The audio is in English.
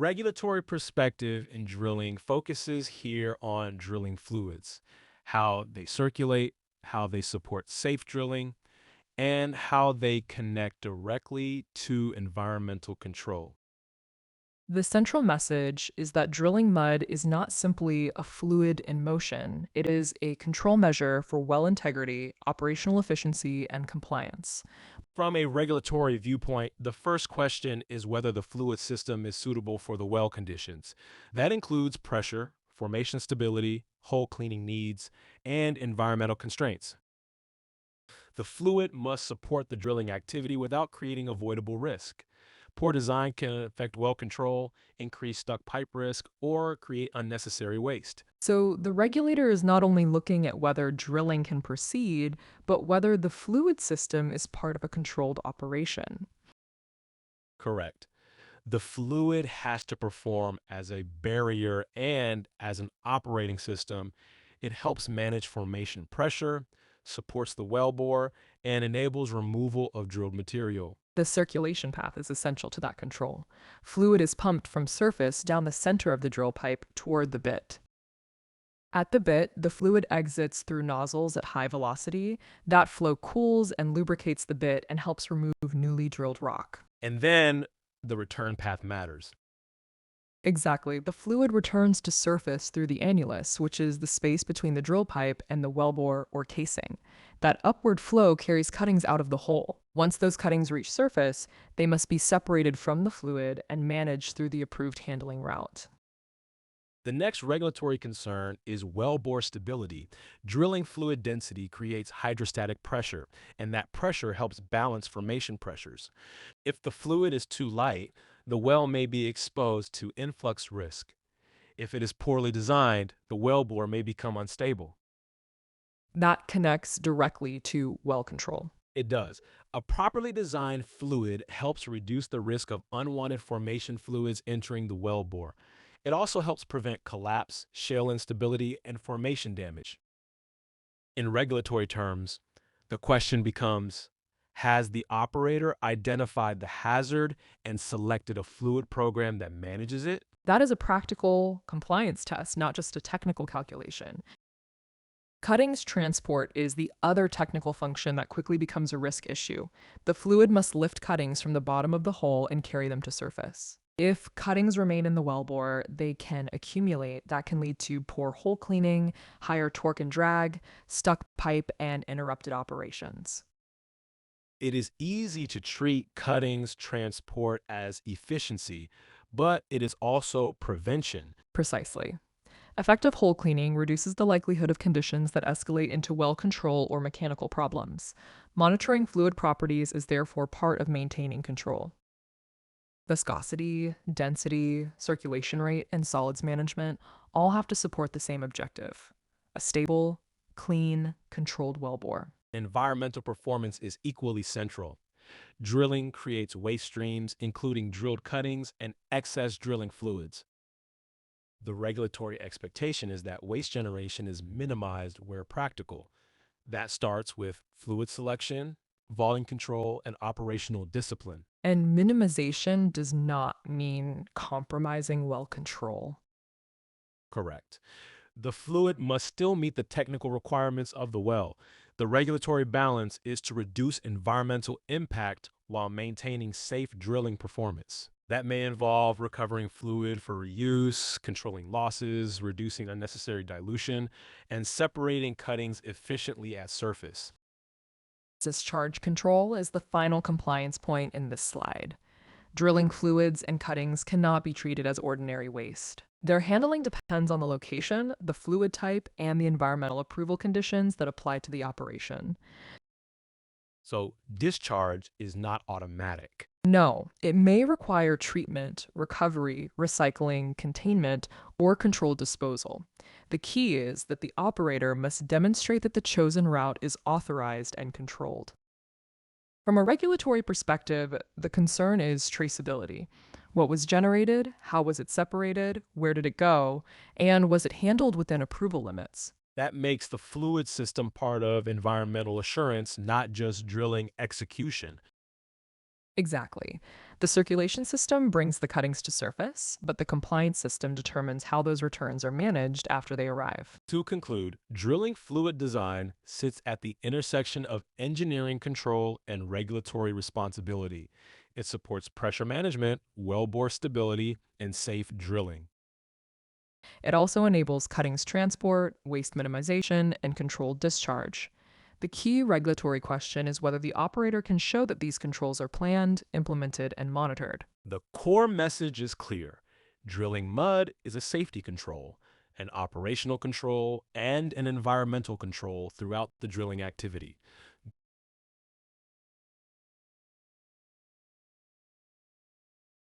Regulatory perspective in drilling focuses here on drilling fluids, how they circulate, how they support safe drilling, and how they connect directly to environmental control. The central message is that drilling mud is not simply a fluid in motion, it is a control measure for well integrity, operational efficiency, and compliance. From a regulatory viewpoint, the first question is whether the fluid system is suitable for the well conditions. That includes pressure, formation stability, hole cleaning needs, and environmental constraints. The fluid must support the drilling activity without creating avoidable risk. Poor design can affect well control, increase stuck pipe risk, or create unnecessary waste. So the regulator is not only looking at whether drilling can proceed, but whether the fluid system is part of a controlled operation. Correct. The fluid has to perform as a barrier and as an operating system. It helps manage formation pressure, supports the wellbore, and enables removal of drilled material. The circulation path is essential to that control. Fluid is pumped from surface down the center of the drill pipe toward the bit. At the bit, the fluid exits through nozzles at high velocity. That flow cools and lubricates the bit and helps remove newly drilled rock. And then the return path matters. Exactly. The fluid returns to surface through the annulus, which is the space between the drill pipe and the wellbore or casing. That upward flow carries cuttings out of the hole. Once those cuttings reach surface, they must be separated from the fluid and managed through the approved handling route. The next regulatory concern is wellbore stability. Drilling fluid density creates hydrostatic pressure, and that pressure helps balance formation pressures. If the fluid is too light, the well may be exposed to influx risk. If it is poorly designed, the wellbore may become unstable. That connects directly to well control. It does. A properly designed fluid helps reduce the risk of unwanted formation fluids entering the wellbore. It also helps prevent collapse, shale instability, and formation damage. In regulatory terms, the question becomes, has the operator identified the hazard and selected a fluid program that manages it? That is a practical compliance test, not just a technical calculation. Cuttings transport is the other technical function that quickly becomes a risk issue. The fluid must lift cuttings from the bottom of the hole and carry them to surface. If cuttings remain in the wellbore, they can accumulate. That can lead to poor hole cleaning, higher torque and drag, stuck pipe, and interrupted operations. It is easy to treat cuttings transport as efficiency, but it is also prevention. Precisely. Effective hole cleaning reduces the likelihood of conditions that escalate into well control or mechanical problems. Monitoring fluid properties is therefore part of maintaining control. Viscosity, density, circulation rate, and solids management all have to support the same objective: a stable, clean, controlled wellbore. Environmental performance is equally central. Drilling creates waste streams, including drilled cuttings and excess drilling fluids. The regulatory expectation is that waste generation is minimized where practical. That starts with fluid selection, volume control, and operational discipline. And minimization does not mean compromising well control. Correct. The fluid must still meet the technical requirements of the well. The regulatory balance is to reduce environmental impact while maintaining safe drilling performance. That may involve recovering fluid for reuse, controlling losses, reducing unnecessary dilution, and separating cuttings efficiently at surface. Discharge control is the final compliance point in this slide. Drilling fluids and cuttings cannot be treated as ordinary waste. Their handling depends on the location, the fluid type, and the environmental approval conditions that apply to the operation. So, discharge is not automatic. No, it may require treatment, recovery, recycling, containment, or controlled disposal. The key is that the operator must demonstrate that the chosen route is authorized and controlled. From a regulatory perspective, the concern is traceability. What was generated? How was it separated? Where did it go? And was it handled within approval limits? That makes the fluid system part of environmental assurance, not just drilling execution. Exactly. The circulation system brings the cuttings to surface, but the compliance system determines how those returns are managed after they arrive. To conclude, drilling fluid design sits at the intersection of engineering control and regulatory responsibility. It supports pressure management, wellbore stability, and safe drilling. It also enables cuttings transport, waste minimization, and controlled discharge. The key regulatory question is whether the operator can show that these controls are planned, implemented, and monitored. The core message is clear. Drilling mud is a safety control, an operational control, and an environmental control throughout the drilling activity.